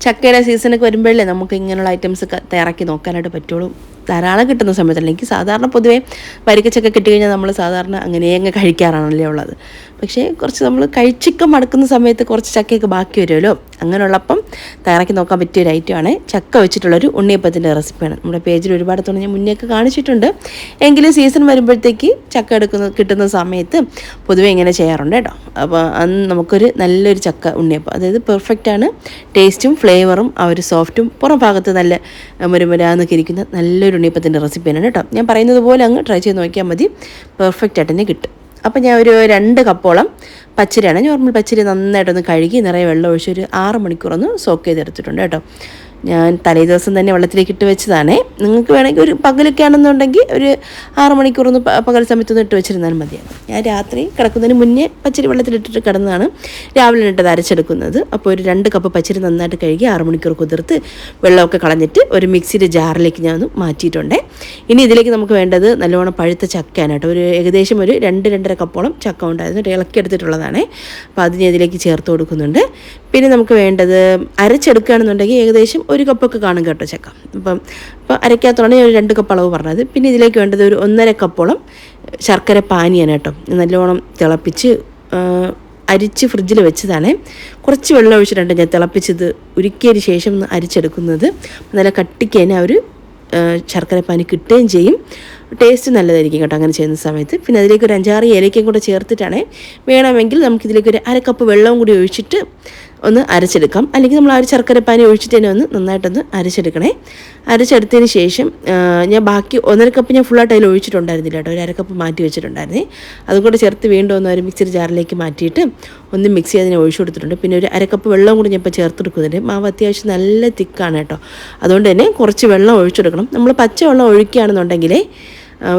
ചക്കയുടെ സീസണൊക്കെ വരുമ്പോഴല്ലേ നമുക്ക് ഇങ്ങനെയുള്ള ഐറ്റംസ് തയ്യാറാക്കി നോക്കാനായിട്ട് പറ്റുള്ളൂ. ധാരാളം കിട്ടുന്ന സമയത്തല്ല. എനിക്ക് സാധാരണ പൊതുവേ വരിക്കച്ചക്ക കിട്ടിക്കഴിഞ്ഞാൽ നമ്മൾ സാധാരണ അങ്ങനെ അങ്ങ് കഴിക്കാറാണല്ലേ ഉള്ളത്. പക്ഷേ കുറച്ച് നമ്മൾ കഴിച്ചൊക്കെ മടക്കുന്ന സമയത്ത് കുറച്ച് ചക്കയൊക്കെ ബാക്കി വരുമല്ലോ. അങ്ങനെയുള്ളപ്പം തയ്യാറാക്കി നോക്കാൻ പറ്റിയൊരു ഐറ്റമാണ് ചക്ക വെച്ചിട്ടുള്ളൊരു ഉണ്ണിയപ്പത്തിൻ്റെ റെസിപ്പിയാണ്. നമ്മുടെ പേജിൽ ഒരുപാട് തവണ ഞാൻ മുന്നേയൊക്കെ കാണിച്ചിട്ടുണ്ട്. എങ്കിലും സീസൺ വരുമ്പോഴത്തേക്ക് ചക്ക കിട്ടുന്ന സമയത്ത് പൊതുവേ ഇങ്ങനെ ചെയ്യാറുണ്ട് കേട്ടോ. അപ്പോൾ അന്ന് നമുക്കൊരു നല്ലൊരു ചക്ക ഉണ്ണിയപ്പം, അതായത് പെർഫെക്റ്റാണ്. ടേസ്റ്റും ഫ്ലേവറും ആ ഒരു സോഫ്റ്റും പുറം ഭാഗത്ത് നല്ല മുരുമുരാന്നൊക്കെ ഇരിക്കുന്ന നല്ലൊരു ഉണ്ണിയപ്പത്തിൻ്റെ റെസിപ്പിയാണ് കേട്ടോ. ഞാൻ പറയുന്നത് പോലെ അങ്ങ് ട്രൈ ചെയ്ത് നോക്കിയാൽ മതി, പെർഫെക്റ്റ് ആയിട്ട് തന്നെ കിട്ടും. അപ്പോൾ ഞാൻ ഒരു 2 കപ്പോളം പച്ചരിയാണ്, നോർമൽ പച്ചരി നന്നായിട്ടൊന്ന് കഴുകി നിറയെ വെള്ളം ഒഴിച്ച് ഒരു 6 മണിക്കൂറൊന്ന് സോക്ക് ചെയ്തെടുത്തിട്ടുണ്ട് കേട്ടോ. ഞാൻ തലേ ദിവസം തന്നെ വെള്ളത്തിലേക്ക് ഇട്ട് വെച്ചതാണേ. നിങ്ങൾക്ക് വേണമെങ്കിൽ ഒരു പകലൊക്കെ ആണെന്നുണ്ടെങ്കിൽ ഒരു 6 മണിക്കൂറൊന്ന് പകൽ സമയത്തൊന്ന് ഇട്ട് വെച്ചിരുന്നാൽ മതിയാണ്. ഞാൻ രാത്രി കിടക്കുന്നതിന് മുന്നേ പച്ചരി വെള്ളത്തിലിട്ടിട്ട് കിടന്നതാണ് രാവിലെ ഇട്ടത് അരച്ചെടുക്കുന്നത്. അപ്പോൾ ഒരു 2 കപ്പ് പച്ചരി നന്നായിട്ട് കഴുകി 6 മണിക്കൂർ കുതിർത്ത് വെള്ളമൊക്കെ കളഞ്ഞിട്ട് ഒരു മിക്സിയുടെ ജാറിലേക്ക് ഞാൻ ഒന്ന് മാറ്റിയിട്ടുണ്ട്. ഇനി ഇതിലേക്ക് നമുക്ക് വേണ്ടത് നല്ലോണം പഴുത്ത ചക്കയാണ് കേട്ടോ. ഏകദേശം ഒരു 2-2.5 കപ്പോളം ചക്ക ഉണ്ടായിരുന്നു, ഇളക്കി എടുത്തിട്ടുള്ളതാണ്. അപ്പോൾ അത് ഞാൻ ഇതിലേക്ക് ചേർത്ത് കൊടുക്കുന്നുണ്ട്. പിന്നെ നമുക്ക് വേണ്ടത് അരച്ചെടുക്കുകയാണെന്നുണ്ടെങ്കിൽ ഏകദേശം 1 കപ്പൊക്കെ കാണും കേട്ടോ ചക്ക. അപ്പോൾ അരയ്ക്കാത്തതാണ് ഞാൻ ഒരു 2 കപ്പ് അളവ് പറഞ്ഞത്. പിന്നെ ഇതിലേക്ക് വേണ്ടത് ഒരു 1.5 കപ്പോളം ശർക്കര പാനിയാണ് കേട്ടോ. നല്ലോണം തിളപ്പിച്ച് അരിച്ച് ഫ്രിഡ്ജിൽ വെച്ചതാണ്. കുറച്ച് വെള്ളം ഒഴിച്ചിട്ടുണ്ട് ഞാൻ തിളപ്പിച്ചത് ഉരുക്കിയതിന് ശേഷം ഒന്ന് അരിച്ചെടുക്കുന്നത്. നല്ല കട്ടിക്ക് തന്നെ ആ ഒരു ശർക്കര പാനി കിട്ടുകയും ചെയ്യും. ടേസ്റ്റ് നല്ലതായിരിക്കും കേട്ടോ അങ്ങനെ ചെയ്യുന്ന സമയത്ത്. പിന്നെ അതിലേക്ക് ഒരു 5-6 ഏലക്കയും കൂടെ ചേർത്തിട്ടാണ്. വേണമെങ്കിൽ നമുക്കിതിലേക്ക് ഒരു 1/2 കപ്പ് വെള്ളവും കൂടി ഒഴിച്ചിട്ട് ഒന്ന് അരച്ചെടുക്കാം. അല്ലെങ്കിൽ നമ്മൾ ആ ഒരു ശർക്കര പാനി ഒഴിച്ചിട്ട് തന്നെ ഒന്ന് നന്നായിട്ടൊന്ന് അരച്ചെടുക്കണേ. അരച്ചെടുത്തതിന് ശേഷം ഞാൻ ബാക്കി 1.5 കപ്പ് ഞാൻ ഫുള്ളായിട്ട് അതിൽ ഒഴിച്ചിട്ടുണ്ടായിരുന്നില്ല കേട്ടോ. ഒരു 1/2 കപ്പ് മാറ്റി വെച്ചിട്ടുണ്ടായിരുന്നേ. അതും കൂടെ ചേർത്ത് വീണ്ടും ഒന്ന് ഒരു മിക്സിയുടെ ജാറിലേക്ക് മാറ്റിയിട്ട് ഒന്ന് മിക്സ് ചെയ്ത് ഒഴിച്ചു കൊടുത്തിട്ടുണ്ട്. പിന്നെ ഒരു 1/2 കപ്പ് വെള്ളം കൂടി ഞാൻ ഇപ്പോൾ ചേർത്ത് കൊടുക്കുന്നുണ്ട്. മാവ് അത്യാവശ്യം നല്ല തിക്കാണ് കേട്ടോ. അതുകൊണ്ട് തന്നെ കുറച്ച് വെള്ളം ഒഴിച്ചെടുക്കണം. നമ്മൾ പച്ചവെള്ളം ഒഴിക്കുകയാണെന്നുണ്ടെങ്കിൽ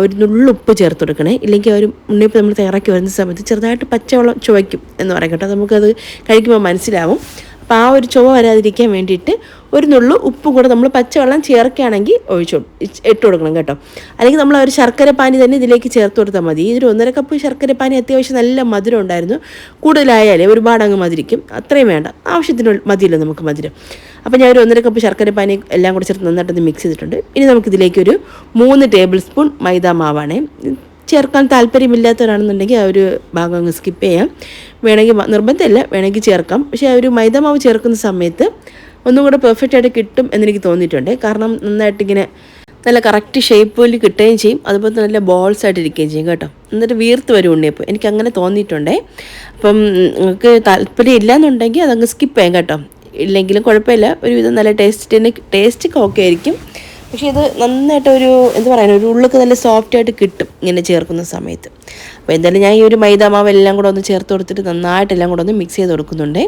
ഒരു നുള്ളുപ്പ് ചേർത്ത് കൊടുക്കണേ. ഇല്ലെങ്കിൽ ഒരു ഉണ്ണിയപ്പം നമ്മൾ തയ്യാറാക്കി വരുന്ന സമയത്ത് ചെറുതായിട്ട് പച്ചവെള്ളം ചുവയ്ക്കും എന്ന് പറയാം കേട്ടോ. നമുക്കത് കഴിക്കുമ്പോൾ മനസ്സിലാവും. അപ്പോൾ ആ ഒരു ചുവ വരാതിരിക്കാൻ വേണ്ടിയിട്ട് ഒരു നുള്ളു ഉപ്പും കൂടെ നമ്മൾ പച്ചവെള്ളം ചേർക്കുകയാണെങ്കിൽ ഇട്ട് കൊടുക്കണം കേട്ടോ. അല്ലെങ്കിൽ നമ്മൾ ഒരു ശർക്കര പാനി തന്നെ ഇതിലേക്ക് ചേർത്ത് കൊടുത്താൽ മതി. ഇതൊരു 1.5 കപ്പ് ശർക്കര പാനി അത്യാവശ്യം നല്ല മധുരം ഉണ്ടായിരുന്നു. കൂടുതലായാലേ ഒരുപാട് അങ്ങ് മധുരിക്കും. അത്രയും വേണ്ട, ആവശ്യത്തിന് മതിയല്ലോ നമുക്ക് മധുരം. അപ്പോൾ ഞാൻ ഒരു 1.5 കപ്പ് ശർക്കര പാനി എല്ലാം കൂടി ചേർത്ത് നന്നായിട്ടൊന്ന് മിക്സ് ചെയ്തിട്ടുണ്ട്. ഇനി നമുക്കിതിലേക്കൊരു 3 ടേബിൾ സ്പൂൺ മൈദ മാവാണ്. ചേർക്കാൻ താല്പര്യമില്ലാത്തവരാണെന്നുണ്ടെങ്കിൽ ആ ഒരു ഭാഗം അങ്ങ് സ്കിപ്പ് ചെയ്യാം. വേണമെങ്കിൽ നിർബന്ധമില്ല, വേണമെങ്കിൽ ചേർക്കാം. പക്ഷേ ആ ഒരു മൈദ മാവ് ചേർക്കുന്ന സമയത്ത് ഒന്നും കൂടെ പെർഫെക്റ്റായിട്ട് കിട്ടും എന്നെനിക്ക് തോന്നിയിട്ടുണ്ട്. കാരണം നന്നായിട്ടിങ്ങനെ നല്ല കറക്റ്റ് ഷേപ്പിൽ കിട്ടുകയും ചെയ്യും. അതുപോലെ നല്ല ബോൾസ് ആയിട്ട് ഇരിക്കുകയും ചെയ്യും കേട്ടോ. എന്നിട്ട് വീർത്ത് വരും ഉണ്ണിയപ്പം. എനിക്ക് അങ്ങനെ തോന്നിയിട്ടുണ്ടേ. അപ്പം നിങ്ങൾക്ക് താല്പര്യം ഇല്ല എന്നുണ്ടെങ്കിൽ അതങ്ങ് സ്കിപ്പ് ചെയ്യാം കേട്ടോ. ഇല്ലെങ്കിലും കുഴപ്പമില്ല, ഒരുവിധം നല്ല ടേസ്റ്റൊക്കെ ഓക്കെ ആയിരിക്കും. പക്ഷേ ഇത് നന്നായിട്ട് ഒരു ഒരു ഉള്ളിലേക്ക് നല്ല സോഫ്റ്റായിട്ട് കിട്ടും ഇങ്ങനെ ചേർക്കുന്ന സമയത്ത്. അപ്പോൾ എന്തായാലും ഞാൻ ഈ ഒരു മൈദാമാവ് എല്ലാം കൂടെ ഒന്ന് ചേർത്ത് കൊടുത്തിട്ട് നന്നായിട്ടെല്ലാം കൂടെ ഒന്ന് മിക്സ് ചെയ്ത് കൊടുക്കുന്നുണ്ട്.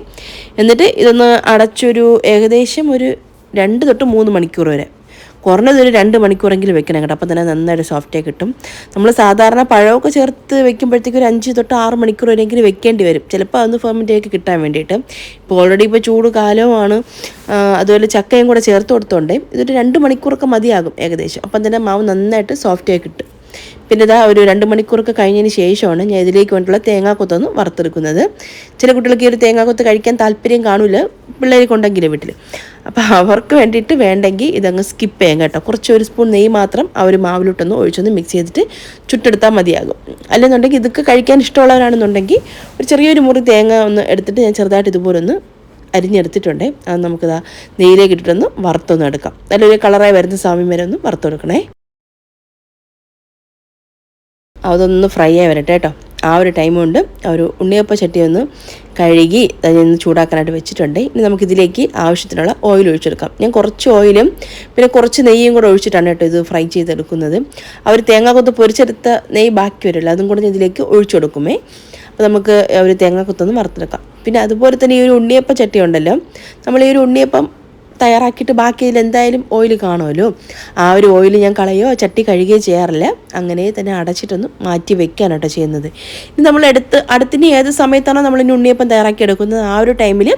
എന്നിട്ട് ഇതൊന്ന് അടച്ചൊരു ഏകദേശം ഒരു 2 തൊട്ട് 3 മണിക്കൂർ വരെ, കുറഞ്ഞതൊരു 2 മണിക്കൂറെങ്കിലും വെക്കണം കേട്ടോ. അപ്പോൾ തന്നെ നന്നായിട്ട് സോഫ്റ്റായി കിട്ടും. നമ്മൾ സാധാരണ പഴമൊക്കെ ചേർത്ത് വെക്കുമ്പോഴത്തേക്കും ഒരു 5 തൊട്ട് 6 മണിക്കൂർ വരെയെങ്കിലും വെക്കേണ്ടി വരും, ചിലപ്പോൾ അതൊന്ന് ഫെർമെൻറ്റേക്ക് കിട്ടാൻ വേണ്ടിയിട്ട്. ഇപ്പോൾ ഓൾറെഡി ഇപ്പോൾ ചൂട് കാലമാണ്, അതുപോലെ ചക്കയും കൂടെ ചേർത്ത് കൊടുത്തോണ്ട് ഇതൊരു 2 മണിക്കൂറൊക്കെ മതിയാകും ഏകദേശം. അപ്പം തന്നെ മാവ് നന്നായിട്ട് സോഫ്റ്റായി കിട്ടും. പിന്നെ ഇതാ ഒരു 2 മണിക്കൂറൊക്കെ കഴിഞ്ഞതിന് ശേഷമാണ് ഞാൻ ഇതിലേക്ക് വേണ്ടിയുള്ള തേങ്ങാക്കൊത്തൊന്ന് വറുത്തെടുക്കുന്നത്. ചില കുട്ടികൾക്ക് ഈ ഒരു തേങ്ങാക്കൊത്ത് കഴിക്കാൻ താല്പര്യം കാണില്ല, പിള്ളേർക്കുണ്ടെങ്കിലും വീട്ടിൽ. അപ്പോൾ അവർക്ക് വേണ്ടിയിട്ട് വേണ്ടെങ്കിൽ ഇതങ്ങ് സ്കിപ്പ് ചെയ്യാം കേട്ടോ. ഒരു സ്പൂൺ നെയ്യ് മാത്രം ആ ഒരു മാവിലോട്ടൊന്ന് ഒഴിച്ചൊന്ന് മിക്സ് ചെയ്തിട്ട് ചുട്ടെടുത്താൽ മതിയാകും. അല്ലെന്നുണ്ടെങ്കിൽ ഇതൊക്കെ കഴിക്കാൻ ഇഷ്ടമുള്ളവരാണെന്നുണ്ടെങ്കിൽ ഒരു ചെറിയൊരു മുറി തേങ്ങ ഒന്ന് എടുത്തിട്ട് ഞാൻ ചെറുതായിട്ട് ഇതുപോലെ ഒന്ന് അരിഞ്ഞെടുത്തിട്ടുണ്ട്. അത് നമുക്കിതാ നെയ്യിലേക്ക് ഇട്ടിട്ടൊന്ന് വറുത്തൊന്ന് എടുക്കാം. നല്ലൊരു കളറായി വരുന്ന സമയം വരെ ഒന്ന് വറുത്തെടുക്കണേ. അതൊന്ന് ഫ്രൈ ആയി വരട്ടെ കേട്ടോ. ആ ഒരു ടൈം കൊണ്ട് ഒരു ഉണ്ണിയപ്പ ചട്ടി ഒന്ന് കഴുകി അതിനൊന്ന് ചൂടാക്കാനായിട്ട് വെച്ചിട്ടുണ്ട്. ഇനി നമുക്കിതിലേക്ക് ആവശ്യത്തിനുള്ള ഓയിൽ ഒഴിച്ചെടുക്കാം. ഞാൻ കുറച്ച് ഓയിലും പിന്നെ കുറച്ച് നെയ്യും കൂടെ ഒഴിച്ചിട്ടാണ് കേട്ടോ ഇത് ഫ്രൈ ചെയ്തെടുക്കുന്നത്. ആ ഒരു തേങ്ങാക്കൊത്ത് പൊരിച്ചെടുത്ത നെയ്യ് ബാക്കി വരില്ല, അതും കൂടെ ഞാൻ ഇതിലേക്ക് ഒഴിച്ചു കൊടുക്കുമേ. അപ്പോൾ നമുക്ക് ഒരു തേങ്ങാക്കൊത്തൊന്ന് വറുത്തെടുക്കാം. പിന്നെ അതുപോലെ തന്നെ ഈ ഒരു ഉണ്ണിയപ്പ ചട്ടി ഉണ്ടല്ലോ, നമ്മൾ ഈ ഒരു ഉണ്ണിയപ്പം തയ്യാറാക്കിയിട്ട് ബാക്കി ഇതിൽ എന്തായാലും ഓയിൽ കാണുമല്ലോ, ആ ഒരു ഓയിൽ ഞാൻ കളയോ ചട്ടി കഴുകുകയോ ചെയ്യാറില്ല. അങ്ങനെ തന്നെ അടച്ചിട്ടൊന്ന് മാറ്റി വെക്കാനാട്ടോ ചെയ്യുന്നത്. ഇനി നമ്മൾ അടുത്തിന് ഏത് സമയത്താണോ നമ്മളിനി ഉണ്ണിയപ്പം തയ്യാറാക്കി എടുക്കുന്നത് ആ ഒരു ടൈമിൽ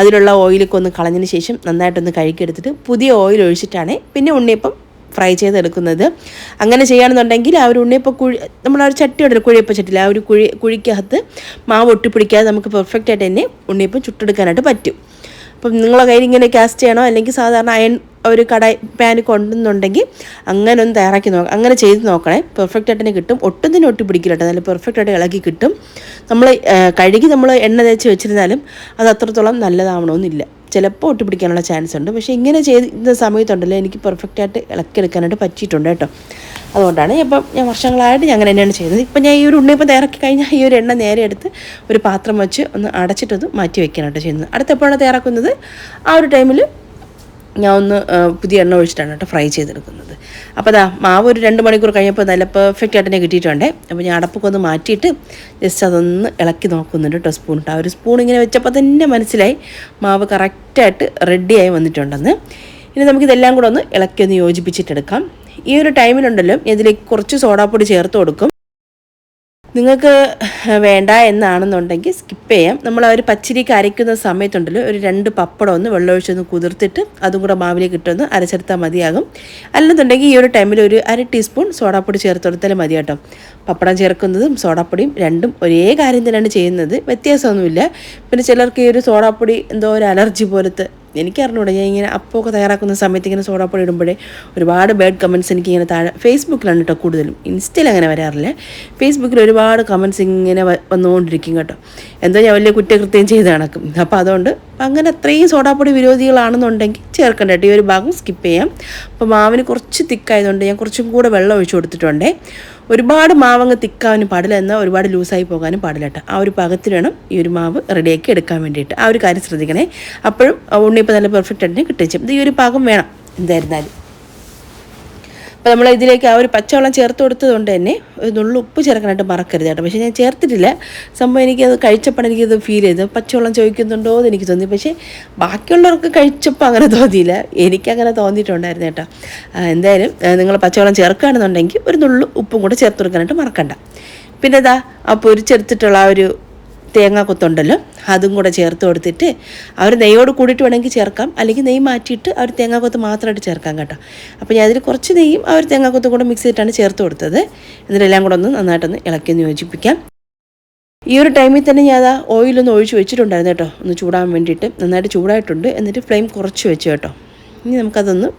അതിലുള്ള ഓയിലൊക്കെ ഒന്ന് കളഞ്ഞതിന് ശേഷം നന്നായിട്ടൊന്ന് കഴുകിയെടുത്തിട്ട് പുതിയ ഓയിൽ ഒഴിച്ചിട്ടാണ് പിന്നെ ഉണ്ണിയപ്പം ഫ്രൈ ചെയ്തെടുക്കുന്നത്. അങ്ങനെ ചെയ്യുകയാണെന്നുണ്ടെങ്കിൽ ആ ഒരു ഉണ്ണിയപ്പം നമ്മൾ ആ ഒരു ചട്ടി ഉണ്ടല്ലോ, കുഴിയപ്പം ചട്ടിയിൽ ആ ഒരു കുഴിക്കകത്ത് മാവ് ഒട്ടിപ്പിടിക്കാതെ നമുക്ക് പെർഫെക്റ്റായിട്ട് തന്നെ ഉണ്ണിയപ്പം ചുട്ടെടുക്കാനായിട്ട് പറ്റും. അപ്പം നിങ്ങളെ കയ്യിൽ ഇങ്ങനെ കാസ്റ്റ് ചെയ്യണോ അല്ലെങ്കിൽ സാധാരണ അയൺ ഒരു കടായി പാൻ കൊണ്ടുവന്നുണ്ടെങ്കിൽ അങ്ങനെ ഒന്ന് തയ്യാറാക്കി നോക്കാം, അങ്ങനെ ചെയ്ത് നോക്കണേ. പെർഫെക്റ്റ് ആയിട്ട് തന്നെ കിട്ടും, ഒട്ടും തന്നെ ഒട്ടി പിടിക്കില്ല കേട്ടോ, നല്ല പെർഫെക്റ്റ് ആയിട്ട് ഇളക്കി കിട്ടും. നമ്മൾ കഴുകി നമ്മൾ എണ്ണ തേച്ച് വെച്ചിരുന്നാലും അത് അത്രത്തോളം നല്ലതാവണമെന്നില്ല, ചിലപ്പോൾ ഒട്ടി പിടിക്കാനുള്ള ചാൻസ് ഉണ്ട്. പക്ഷേ ഇങ്ങനെ ചെയ്ത സമയത്തുണ്ടല്ലോ എനിക്ക് പെർഫെക്റ്റായിട്ട് ഇളക്കിയെടുക്കാനായിട്ട് പറ്റിയിട്ടുണ്ട് കേട്ടോ. അതുകൊണ്ടാണ് ഞാൻ വർഷങ്ങളായിട്ട് ഞാൻ അങ്ങനെ തന്നെയാണ് ചെയ്യുന്നത്. ഇപ്പം ഞാൻ ഈ ഒരു ഉണ്ണിയപ്പം തയ്യാറാക്കി കഴിഞ്ഞാൽ ഈ ഒരു എണ്ണ നേരെ എടുത്ത് ഒരു പാത്രം വെച്ച് ഒന്ന് അടച്ചിട്ടത് മാറ്റി വയ്ക്കാനായിട്ട് ചെയ്യുന്നത്. അടുത്തെപ്പോഴാണ് തയ്യാറാക്കുന്നത് ആ ഒരു ടൈമിൽ ഞാൻ ഒന്ന് പുതിയ എണ്ണ ഒഴിച്ചിട്ടാണ് കേട്ടോ ഫ്രൈ ചെയ്തെടുക്കുന്നത്. അപ്പോൾ അതാ മാവ് ഒരു 2 മണിക്കൂർ കഴിഞ്ഞപ്പോൾ നല്ല പെർഫെക്റ്റ് ആയിട്ട് തന്നെ കിട്ടിയിട്ടുണ്ട്. അപ്പോൾ ഞാൻ അടപ്പൊക്കെ ഒന്ന് മാറ്റിയിട്ട് ജസ്റ്റ് അതൊന്ന് ഇളക്കി നോക്കുന്നുണ്ട് കേട്ടോ സ്പൂൺ ഇട്ട്. ആ ഒരു സ്പൂൺ ഇങ്ങനെ വെച്ചപ്പോൾ തന്നെ മനസ്സിലായി മാവ് കറക്റ്റായിട്ട് റെഡിയായി വന്നിട്ടുണ്ടെന്ന്. ഇനി നമുക്കിതെല്ലാം കൂടെ ഒന്ന് ഇളക്കി ഒന്ന് യോജിപ്പിച്ചിട്ടെടുക്കാം. ഈ ഒരു ടൈമിലുണ്ടല്ലോ ഇതിലേക്ക് കുറച്ച് സോഡാപ്പൊടി ചേർത്ത് കൊടുക്കും. നിങ്ങൾക്ക് വേണ്ട എന്നാണെന്നുണ്ടെങ്കിൽ സ്കിപ്പ് ചെയ്യാം. നമ്മൾ ആ ഒരു പച്ചരിക്ക് അരയ്ക്കുന്ന സമയത്തുണ്ടല്ലോ ഒരു 2 പപ്പടം ഒന്ന് വെള്ളമൊഴിച്ചൊന്ന് കുതിർത്തിട്ട് അതും കൂടെ മാവിലേക്ക് ഇട്ടൊന്ന് അരച്ചെടുത്താൽ മതിയാകും. അല്ലെന്നുണ്ടെങ്കിൽ ഈ ഒരു ടൈമിൽ ഒരു 1/2 ടീസ്പൂൺ സോഡാപ്പൊടി ചേർത്ത് കൊടുത്താലും മതി കേട്ടോ. പപ്പടം ചേർക്കുന്നതും സോഡാപ്പൊടിയും രണ്ടും ഒരേ കാര്യം തന്നെയാണ് ചെയ്യുന്നത്, വ്യത്യാസമൊന്നുമില്ല. പിന്നെ ചിലർക്ക് ഈ ഒരു സോഡാപ്പൊടി എന്തോ ഒരു അലർജി പോലത്തെ, എനിക്കറിഞ്ഞൂടെ. ഞാൻ ഇങ്ങനെ അപ്പമൊക്കെ തയ്യാറാക്കുന്ന സമയത്ത് ഇങ്ങനെ സോഡാപ്പൊടി ഇടുമ്പോഴേ ഒരുപാട് ബാഡ് കമൻറ്റ്സ് എനിക്കിങ്ങനെ താഴെ ഫേസ്ബുക്കിലാണ് കേട്ടോ കൂടുതലും, ഇൻസ്റ്റയിൽ അങ്ങനെ വരാറില്ല. ഫേസ്ബുക്കിൽ ഒരുപാട് കമൻറ്റ്സ് ഇങ്ങനെ വന്നുകൊണ്ടിരിക്കും കേട്ടോ, എന്തോ ഞാൻ വലിയ കുറ്റകൃത്യം ചെയ്ത് കണക്കും. അപ്പോൾ അതുകൊണ്ട് അങ്ങനെ അത്രയും സോഡാപ്പൊടി വിരോധികളാണെന്നുണ്ടെങ്കിൽ ചേർക്കണ്ട കേട്ടോ, ഈ ഒരു ഭാഗം സ്കിപ്പ് ചെയ്യാം. അപ്പോൾ മാവിന് കുറച്ച് തിക്കായതുകൊണ്ട് ഞാൻ കുറച്ചും കൂടെ വെള്ളം ഒഴിച്ചു കൊടുത്തിട്ടുണ്ട്. ഒരുപാട് മാവങ്ങ് തിക്കാനും പാടില്ല, എന്നാൽ ഒരുപാട് ലൂസായി പോകാനും പാടില്ല കേട്ടോ. ആ ഒരു പാകത്തിൽ വേണം ഈ ഒരു മാവ് റെഡിയാക്കി എടുക്കാൻ വേണ്ടിയിട്ട്. ആ ഒരു കാര്യം ശ്രദ്ധിക്കണേ. അപ്പോഴും ഉണ്ണിയപ്പം നല്ല പെർഫെക്റ്റ് ആയിട്ട് കിട്ടിച്ചും. ഇത് ഈ ഒരു പാകം വേണം എന്തായിരുന്നാലും. അപ്പോൾ നമ്മൾ ഇതിലേക്ക് ആ ഒരു പച്ചവെള്ളം ചേർത്ത് കൊടുത്തത് കൊണ്ട് തന്നെ ഒരു നുള്ളു ഉപ്പ് ചേർക്കാനായിട്ട് മറക്കരുത് കേട്ടോ. പക്ഷേ ഞാൻ ചേർത്തിട്ടില്ല. സംഭവം എനിക്കത് കഴിച്ചപ്പോൾ എനിക്കത് ഫീൽ ചെയ്തു, പച്ചവെള്ളം ചോദിക്കുന്നുണ്ടോ എന്ന് എനിക്ക് തോന്നി. പക്ഷേ ബാക്കിയുള്ളവർക്ക് കഴിച്ചപ്പോൾ അങ്ങനെ തോന്നിയില്ല, എനിക്കങ്ങനെ തോന്നിയിട്ടുണ്ടായിരുന്നു കേട്ടോ. എന്തായാലും നിങ്ങൾ പച്ചവെള്ളം ചേർക്കുകയാണെന്നുണ്ടെങ്കിൽ ഒരു നുള്ളു ഉപ്പും കൂടെ ചേർത്ത് കൊടുക്കാനായിട്ട് മറക്കണ്ട. പിന്നെ ഇതാ ആ പൊരിച്ചെടുത്തിട്ടുള്ള ആ ഒരു തേങ്ങാക്കൊത്തുണ്ടല്ലോ അതും കൂടെ ചേർത്ത് കൊടുത്തിട്ട് ആ ഒരു നെയ്യോട് കൂടിയിട്ട് വേണമെങ്കിൽ ചേർക്കാം, അല്ലെങ്കിൽ നെയ്യ് മാറ്റിയിട്ട് ആ ഒരു തേങ്ങാക്കൊത്ത് മാത്രമായിട്ട് ചേർക്കാം കേട്ടോ. അപ്പോൾ ഞാൻ അതിൽ കുറച്ച് നെയ്യും ആ ഒരു തേങ്ങാക്കൊത്തും കൂടെ മിക്സ് ചെയ്തിട്ടാണ് ചേർത്ത് കൊടുത്തത്. എന്നിട്ടെല്ലാം കൂടെ ഒന്ന് നന്നായിട്ടൊന്ന് ഇളക്കി യോജിപ്പിക്കാം. ഈ ഒരു ടൈമിൽ തന്നെ ഞാൻ ആ ഓയിലൊന്ന് ഒഴിച്ച് വെച്ചിട്ടുണ്ടായിരുന്നു കേട്ടോ, ഒന്ന് ചൂടാൻ വേണ്ടിയിട്ട്. നന്നായിട്ട് ചൂടായിട്ടുണ്ട്. എന്നിട്ട് ഫ്ലെയിം കുറച്ച് വെച്ചു കേട്ടോ. ഇനി നമുക്കതൊന്ന്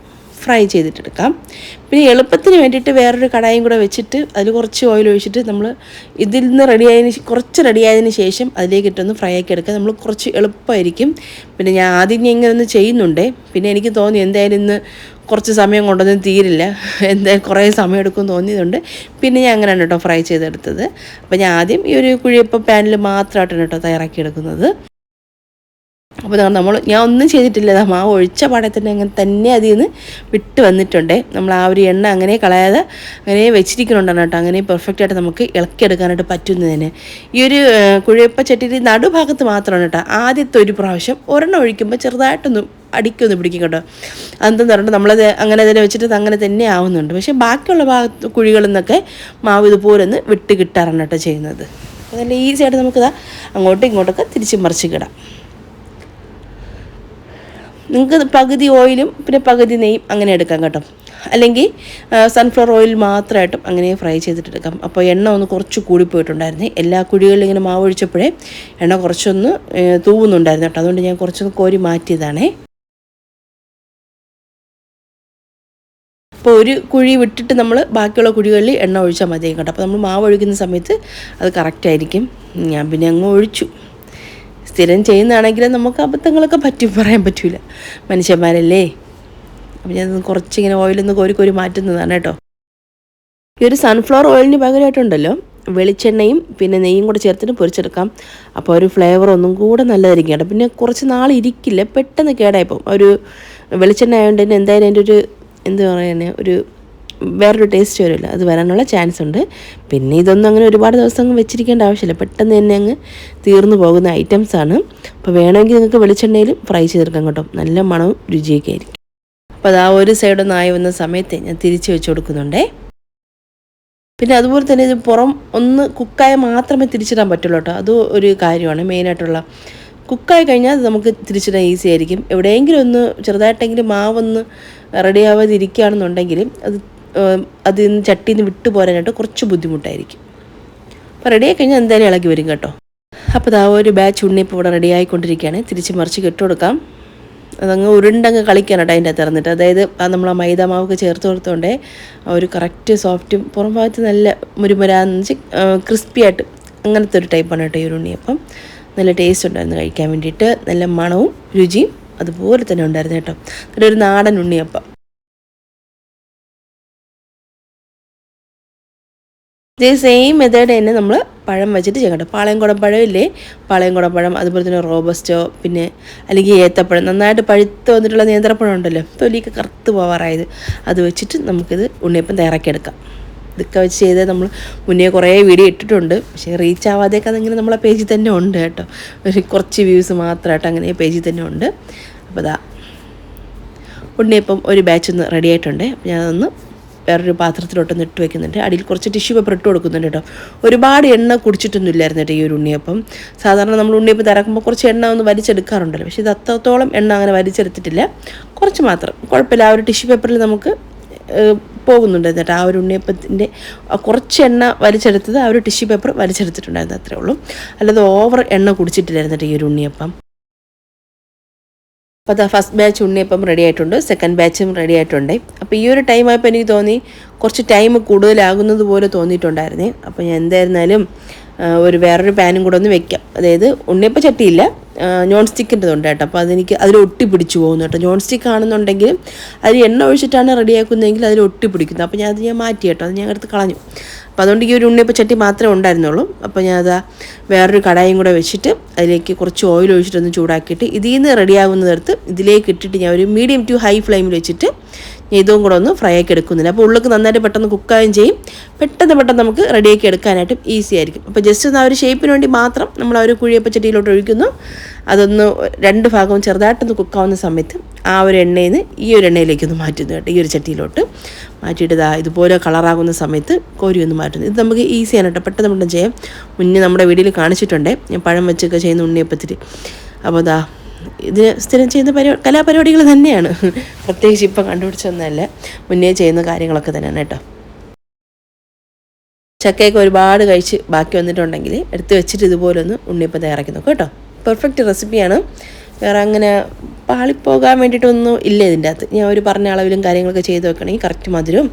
ഫ്രൈ ചെയ്തിട്ടെടുക്കാം. പിന്നെ എളുപ്പത്തിന് വേണ്ടിയിട്ട് വേറൊരു കടായും കൂടെ വെച്ചിട്ട് അതിൽ കുറച്ച് ഓയിൽ ഒഴിച്ചിട്ട് നമ്മൾ ഇതിൽ നിന്ന് കുറച്ച് റെഡിയായതിന് ശേഷം അതിലേക്ക് ഇട്ടൊന്ന് ഫ്രൈ ആക്കി എടുക്കുക. നമ്മൾ കുറച്ച് എളുപ്പമായിരിക്കും. പിന്നെ ഞാൻ ആദ്യം ഇങ്ങനെ ഒന്ന് ചെയ്യുന്നുണ്ട്. പിന്നെ എനിക്ക് തോന്നി എന്തായാലും ഇന്ന് കുറച്ച് സമയം കൊണ്ടൊന്നും തീരില്ല, എന്തായാലും കുറേ സമയം എടുക്കും തോന്നിയതുകൊണ്ട് പിന്നെ ഞാൻ അങ്ങനെയാണ് കേട്ടോ ഫ്രൈ ചെയ്തെടുത്തത്. അപ്പോൾ ഞാൻ ആദ്യം ഈ ഒരു കുഴിയപ്പം പാനിൽ മാത്രമായിട്ടാണ് കേട്ടോ തയ്യാറാക്കി എടുക്കുന്നത്. അപ്പോൾ ഞാൻ ഒന്നും ചെയ്തിട്ടില്ല, മാവ് ഒഴിച്ച പാടെ തന്നെ അങ്ങനെ തന്നെ അതിൽ നിന്ന് വിട്ട് വന്നിട്ടുണ്ട്. നമ്മൾ ആ ഒരു എണ്ണ അങ്ങനെ കളയാതെ അങ്ങനെ വെച്ചിരിക്കുന്നുണ്ടാണ് കേട്ടോ. അങ്ങനെ പെർഫെക്റ്റായിട്ട് നമുക്ക് ഇളക്കിയെടുക്കാനായിട്ട് പറ്റുന്നതിന് ഈ ഒരു കുഴയപ്പ ചട്ടിയിൽ നടുഭാഗത്ത് മാത്രമാണ് കേട്ടോ. ആദ്യത്തെ ഒരു പ്രാവശ്യം ഒരെണ്ണം ഒഴിക്കുമ്പോൾ ചെറുതായിട്ടൊന്ന് അടിക്കൊന്ന് പിടിക്കും കേട്ടോ. അതെന്തെന്ന് പറഞ്ഞിട്ട് നമ്മളത് അങ്ങനെ തന്നെ വെച്ചിട്ട് അങ്ങനെ തന്നെ ആവുന്നുണ്ട്. പക്ഷേ ബാക്കിയുള്ള കുഴികളിൽ നിന്നൊക്കെ മാവ് ഇതുപോലെ ഒന്ന് വിട്ട് കിട്ടാറാണ് കേട്ടോ ചെയ്യുന്നത്. അപ്പോൾ നല്ല ഈസിയായിട്ട് നമുക്കിതാ അങ്ങോട്ടും ഇങ്ങോട്ടൊക്കെ തിരിച്ച് മറിച്ചിടാം. നിങ്ങൾക്ക് പകുതി ഓയിലും പിന്നെ പകുതി നെയ്യും അങ്ങനെ എടുക്കാം കേട്ടോ. അല്ലെങ്കിൽ സൺഫ്ലവർ ഓയിൽ മാത്രമായിട്ടും അങ്ങനെ ഫ്രൈ ചെയ്തിട്ടെടുക്കാം. അപ്പോൾ എണ്ണ ഒന്ന് കുറച്ച് കൂടിപ്പോയിട്ടുണ്ടായിരുന്നു. എല്ലാ കുഴികളിലും ഇങ്ങനെ മാവ് ഒഴിച്ചപ്പോഴേ എണ്ണ കുറച്ചൊന്ന് തൂവുന്നുണ്ടായിരുന്നു കേട്ടോ. അതുകൊണ്ട് ഞാൻ കുറച്ചൊന്ന് കോരി മാറ്റിയതാണേ. അപ്പോൾ ഒരു കുഴി വിട്ടിട്ട് നമ്മൾ ബാക്കിയുള്ള കുഴികളിൽ എണ്ണ ഒഴിച്ചാൽ മതി കേട്ടോ. അപ്പോൾ നമ്മൾ മാവ് ഒഴിക്കുന്ന സമയത്ത് അത് കറക്റ്റായിരിക്കും. ഞാൻ പിന്നെ അങ്ങ് ഒഴിച്ചു. സ്ഥിരം ചെയ്യുന്നതാണെങ്കിൽ നമുക്ക് അബദ്ധങ്ങളൊക്കെ പറയാൻ പറ്റില്ല, മനുഷ്യന്മാരല്ലേ. അപ്പോൾ ഞാൻ കുറച്ചിങ്ങനെ ഓയിലൊന്ന് കോരി മാറ്റുന്നതാണ് കേട്ടോ. ഈ ഒരു സൺഫ്ലവർ ഓയിലിന് പകരമായിട്ടുണ്ടല്ലോ വെളിച്ചെണ്ണയും പിന്നെ നെയ്യും കൂടെ ചേർത്തിട്ട് പൊരിച്ചെടുക്കാം. അപ്പോൾ ഒരു ഫ്ലേവർ ഒന്നും കൂടെ നല്ലതായിരിക്കും കേട്ടോ. പിന്നെ കുറച്ച് നാൾ ഇരിക്കില്ല, പെട്ടെന്ന് കേടായിപ്പോൾ. ഒരു വെളിച്ചെണ്ണ ആയതുകൊണ്ട് തന്നെ എന്തായാലും അതിൻ്റെ ഒരു എന്താ പറയുക ഒരു വേറൊരു ടേസ്റ്റ് വരില്ല, അത് വരാനുള്ള ചാൻസ് ഉണ്ട്. പിന്നെ ഇതൊന്നും അങ്ങനെ ഒരുപാട് ദിവസം വെച്ചിരിക്കേണ്ട ആവശ്യമില്ല, പെട്ടെന്ന് തന്നെ അങ്ങ് തീർന്നു പോകുന്ന ഐറ്റംസാണ്. അപ്പോൾ വേണമെങ്കിൽ നിങ്ങൾക്ക് വെളിച്ചെണ്ണയിൽ ഫ്രൈ ചെയ്തെടുക്കാം കേട്ടോ, നല്ല മണവും രുചിയൊക്കെ ആയിരിക്കും. അപ്പോൾ അത് ആ ഒരു സൈഡൊന്ന് ആയി വന്ന സമയത്ത് ഞാൻ തിരിച്ച് വെച്ച് കൊടുക്കുന്നുണ്ടേ. പിന്നെ അതുപോലെ തന്നെ ഇത് പുറം ഒന്ന് കുക്കായ മാത്രമേ തിരിച്ചിടാൻ പറ്റുള്ളൂ കേട്ടോ. അത് ഒരു കാര്യമാണ് മെയിനായിട്ടുള്ള. കുക്കായി കഴിഞ്ഞാൽ അത് നമുക്ക് തിരിച്ചിടാൻ ഈസി ആയിരിക്കും. എവിടെയെങ്കിലും ഒന്ന് ചെറുതായിട്ടെങ്കിലും മാവൊന്ന് റെഡി ആവാതെ ഇരിക്കുകയാണെന്നുണ്ടെങ്കിൽ അതിൽ നിന്ന് ചട്ടിയിൽ നിന്ന് വിട്ടു പോരാനായിട്ട് കുറച്ച് ബുദ്ധിമുട്ടായിരിക്കും. അപ്പോൾ റെഡിയായി കഴിഞ്ഞാൽ എന്തായാലും ഇളകി വരും കേട്ടോ. അപ്പോൾ ആ ഒരു ബാച്ച് ഉണ്ണിയപ്പം ഇവിടെ റെഡി ആയിക്കൊണ്ടിരിക്കുകയാണ്. തിരിച്ച് മറിച്ച് കെട്ടുകൊടുക്കാം. അതങ്ങ് ഉരുണ്ടങ്ങ് കളിക്കാനായിട്ട് അതിൻ്റെ അകത്ത് ഇറന്നിട്ട്, അതായത് നമ്മൾ ആ മൈദ മാവൊക്കെ ചേർത്ത് കൊടുത്തോണ്ടേ ഒരു കറക്റ്റ് സോഫ്റ്റും പുറം ഭാഗത്ത് നല്ല മുരുമുരാന്ന് വെച്ച് ക്രിസ്പി ആയിട്ട് അങ്ങനത്തെ ഒരു ടൈപ്പാണ് കേട്ടോ ഈ ഒരു ഉണ്ണിയപ്പം. നല്ല ടേസ്റ്റ് ഉണ്ടായിരുന്നു കഴിക്കാൻ വേണ്ടിയിട്ട്, നല്ല മണവും രുചിയും അതുപോലെ തന്നെ ഉണ്ടായിരുന്നു കേട്ടോ. ഒരു നാടൻ ഉണ്ണിയപ്പം. ഇതേ സെയിം മെത്തേഡ് തന്നെ നമ്മൾ പഴം വെച്ചിട്ട് ചെയ്യാം കേട്ടോ. പാളയംകുടം പഴം ഇല്ലേ, പാളയംകുടം പഴം, അതുപോലെ തന്നെ റോബസ്റ്റോ, പിന്നെ അല്ലെങ്കിൽ ഏത്തപ്പഴം, നന്നായിട്ട് പഴുത്ത് വന്നിട്ടുള്ള നേന്ത്രപ്പഴം ഉണ്ടല്ലോ, തൊലിയൊക്കെ കറുത്ത് പോവാറായത്, അത് വെച്ചിട്ട് നമുക്കിത് ഉണ്ണിയപ്പം തയ്യാറാക്കിയെടുക്കാം. ഇതൊക്കെ വെച്ച് ചെയ്ത് നമ്മൾ മുന്നേ കുറേ വീഡിയോ ഇട്ടിട്ടുണ്ട്, പക്ഷേ റീച്ച് ആവാതെയൊക്കെ അതിങ്ങനെ നമ്മളെ പേജിൽ തന്നെ ഉണ്ട് കേട്ടോ. ഒരു കുറച്ച് വ്യൂസ് മാത്രമായിട്ട് അങ്ങനെ പേജിൽ തന്നെ ഉണ്ട്. അപ്പോൾ അതാ ഉണ്ണിയപ്പം ഒരു ബാച്ച് ഒന്ന് റെഡി ആയിട്ടുണ്ട്. അപ്പോൾ ഞാനതൊന്ന് വേറൊരു പാത്രത്തിലോട്ടൊന്ന് ഇട്ട് വയ്ക്കുന്നുണ്ട്. അടിയിൽ കുറച്ച് ടിഷ്യൂ പേപ്പർ ഇട്ട് കൊടുക്കുന്നുണ്ട് കേട്ടോ. ഒരുപാട് എണ്ണ കുടിച്ചിട്ടൊന്നും ഇല്ലായിരുന്നു കേട്ടോ ഈ ഒരു ഉണ്ണിയപ്പം. സാധാരണ നമ്മൾ ഉണ്ണിയപ്പം തിറക്കുമ്പോൾ കുറച്ച് എണ്ണ ഒന്ന് വലിച്ചെടുക്കാറുണ്ടല്ലോ, പക്ഷേ ഇത് അത്രത്തോളം എണ്ണ അങ്ങനെ വലിച്ചെടുത്തിട്ടില്ല, കുറച്ച് മാത്രം. കുഴപ്പമില്ല, ആ ഒരു ടിഷ്യൂ പേപ്പറിൽ നമുക്ക് പോകുന്നുണ്ട് എന്നിട്ട് ആ ഒരു ഉണ്ണിയപ്പത്തിൻ്റെ കുറച്ച് എണ്ണ വലിച്ചെടുത്തത് ആ ഒരു ടിഷ്യൂ പേപ്പർ വലിച്ചെടുത്തിട്ടുണ്ടായിരുന്നു, അത്രേ ഉള്ളൂ. അല്ലാതെ ഓവർ എണ്ണ കുടിച്ചിട്ടില്ലായിരുന്നു കേട്ടോ ഈ ഒരു ഉണ്ണിയപ്പം. അപ്പോൾ അത് ഫസ്റ്റ് ബാച്ച് ഉണ്ണിയപ്പം റെഡി ആയിട്ടുണ്ട്, സെക്കൻഡ് ബാച്ചും റെഡി ആയിട്ടുണ്ട്. അപ്പോൾ ഈ ഒരു ടൈം ആയപ്പോൾ എനിക്ക് തോന്നി കുറച്ച് ടൈം കൂടുതലാകുന്നത് പോലെ തോന്നിയിട്ടുണ്ടായിരുന്നേ. അപ്പോൾ ഞാൻ എന്തായിരുന്നാലും വേറൊരു പാനും കൂടെ ഒന്ന് വെക്കാം. അതായത് ഉണ്ണിയപ്പ ചട്ടിയില്ല, നോൺ സ്റ്റിക്കിൻ്റെതുണ്ട് കേട്ടോ. അപ്പോൾ അതെനിക്ക് അതിൽ ഒട്ടി പിടിച്ചു പോകുന്നു കേട്ടോ. നോൺ സ്റ്റിക്ക് ആണെന്നുണ്ടെങ്കിലും അതിൽ എണ്ണ ഒഴിച്ചിട്ടാണ് റെഡിയാക്കുന്നതെങ്കിൽ അതിൽ ഒട്ടി പിടിക്കുന്നത്. അപ്പോൾ ഞാൻ മാറ്റി കേട്ടോ, അത് ഞാൻ എടുത്ത് കളഞ്ഞു. അപ്പോൾ അതുകൊണ്ട് ഈ ഒരു ഉണ്ണിയപ്പ ചട്ടി മാത്രമേ ഉണ്ടായിരുന്നുള്ളൂ. അപ്പോൾ ഞാനത് വേറൊരു കടായും കൂടെ വെച്ചിട്ട് അതിലേക്ക് കുറച്ച് ഓയിൽ ഒഴിച്ചിട്ടൊന്ന് ചൂടാക്കിയിട്ട് ഇതിൽ നിന്ന് റെഡിയാകുന്നതെടുത്ത് ഇതിലേക്ക് ഇട്ടിട്ട് ഞാൻ ഒരു മീഡിയം ടു ഹൈ ഫ്ലെയിമിൽ വെച്ചിട്ട് ഇതും കൂടെ ഒന്ന് ഫ്രൈ ആക്കി എടുക്കുന്നില്ല. അപ്പോൾ ഉള്ളിലേക്ക് നന്നായിട്ട് പെട്ടെന്ന് കുക്കാവുകയും ചെയ്യും, പെട്ടെന്ന് നമുക്ക് റെഡിയാക്കി എടുക്കാനായിട്ടും ഈസി ആയിരിക്കും. അപ്പോൾ ജസ്റ്റ് ഒന്ന് ആ ഒരു ഷേപ്പിന് വേണ്ടി മാത്രം നമ്മൾ ആ ഒരു കുഴിയപ്പച്ചട്ടിയിലോട്ട് ഒഴിക്കുന്നു. അതൊന്ന് രണ്ട് ഭാഗവും ചെറുതായിട്ടൊന്ന് കുക്കാവുന്ന സമയത്ത് ആ ഒരു എണ്ണയിൽ നിന്ന് ഈ ഒരു എണ്ണയിലേക്കൊന്ന് മാറ്റുന്നു കേട്ടോ. ഈ ഒരു ചട്ടിയിലോട്ട് മാറ്റിയിട്ട് ഇതുപോലെ കളറാകുന്ന സമയത്ത് കോരി ഒന്ന് മാറ്റുന്നു. ഇത് നമുക്ക് ഈസിയാണ് കേട്ടോ, പെട്ടെന്ന് ചെയ്യാം. മുന്നേ നമ്മുടെ വീഡിയോയിൽ കാണിച്ചിട്ടുണ്ട് ഞാൻ പഴം വെച്ചൊക്കെ ചെയ്യുന്ന ഉണ്ണിയപ്പത്തിൽ. അപ്പോൾ ഇത് സ്ഥിരം ചെയ്യുന്ന കലാപരിപാടികൾ തന്നെയാണ്, പ്രത്യേകിച്ച് ഇപ്പം കണ്ടുപിടിച്ചൊന്നല്ല, മുന്നേ ചെയ്യുന്ന കാര്യങ്ങളൊക്കെ തന്നെയാണ് കേട്ടോ. ചക്കയൊക്കെ ഒരുപാട് കഴിച്ച് ബാക്കി വന്നിട്ടുണ്ടെങ്കിൽ എടുത്ത് വെച്ചിട്ട് ഇതുപോലൊന്ന് ഉണ്ണിയപ്പം തയ്യാറാക്കി നോക്കും കേട്ടോ. പെർഫെക്റ്റ് റെസിപ്പിയാണ്, വേറെ അങ്ങനെ പാളിപ്പോകാൻ വേണ്ടിയിട്ടൊന്നും ഇല്ല ഇതിൻ്റെ അകത്ത്. ഞാൻ ഒരു പറഞ്ഞ അളവിലും കാര്യങ്ങളൊക്കെ ചെയ്ത് വെക്കണമെങ്കിൽ കറക്റ്റ് മധുരവും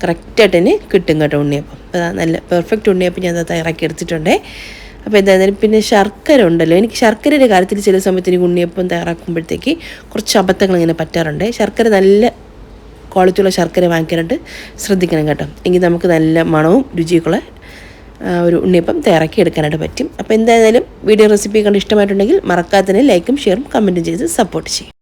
കറക്റ്റായിട്ട് തന്നെ കിട്ടും കേട്ടോ ഉണ്ണിയപ്പം. അപ്പോൾ നല്ല പെർഫെക്റ്റ് ഉണ്ണിയപ്പം ഞാൻ തയ്യാറാക്കി എടുത്തിട്ടുണ്ടേ. അപ്പോൾ എന്തായാലും പിന്നെ ശർക്കര ഉണ്ടല്ലോ, എനിക്ക് ശർക്കരയുടെ കാര്യത്തിൽ ചില സമയത്ത് എനിക്ക് ഉണ്ണിയപ്പം തയ്യാറാക്കുമ്പോഴത്തേക്ക് കുറച്ച് അബദ്ധങ്ങൾ ഇങ്ങനെ പറ്റാറുണ്ട്. ശർക്കര നല്ല ക്വാളിറ്റിയുള്ള ശർക്കര വാങ്ങിക്കാനായിട്ട് ശ്രദ്ധിക്കണം കേട്ടോ, എങ്കിൽ നമുക്ക് നല്ല മണവും രുചിയൊക്കെയുള്ള ഒരു ഉണ്ണിയപ്പം തയ്യാറാക്കി എടുക്കാനായിട്ട് പറ്റും. അപ്പോൾ എന്തായാലും വീഡിയോ റെസിപ്പി കണ്ട് ഇഷ്ടമായിട്ടുണ്ടെങ്കിൽ മറക്കാതെ തന്നെ ലൈക്കും ഷെയറും കമൻറ്റും ചെയ്ത് സപ്പോർട്ട് ചെയ്യും.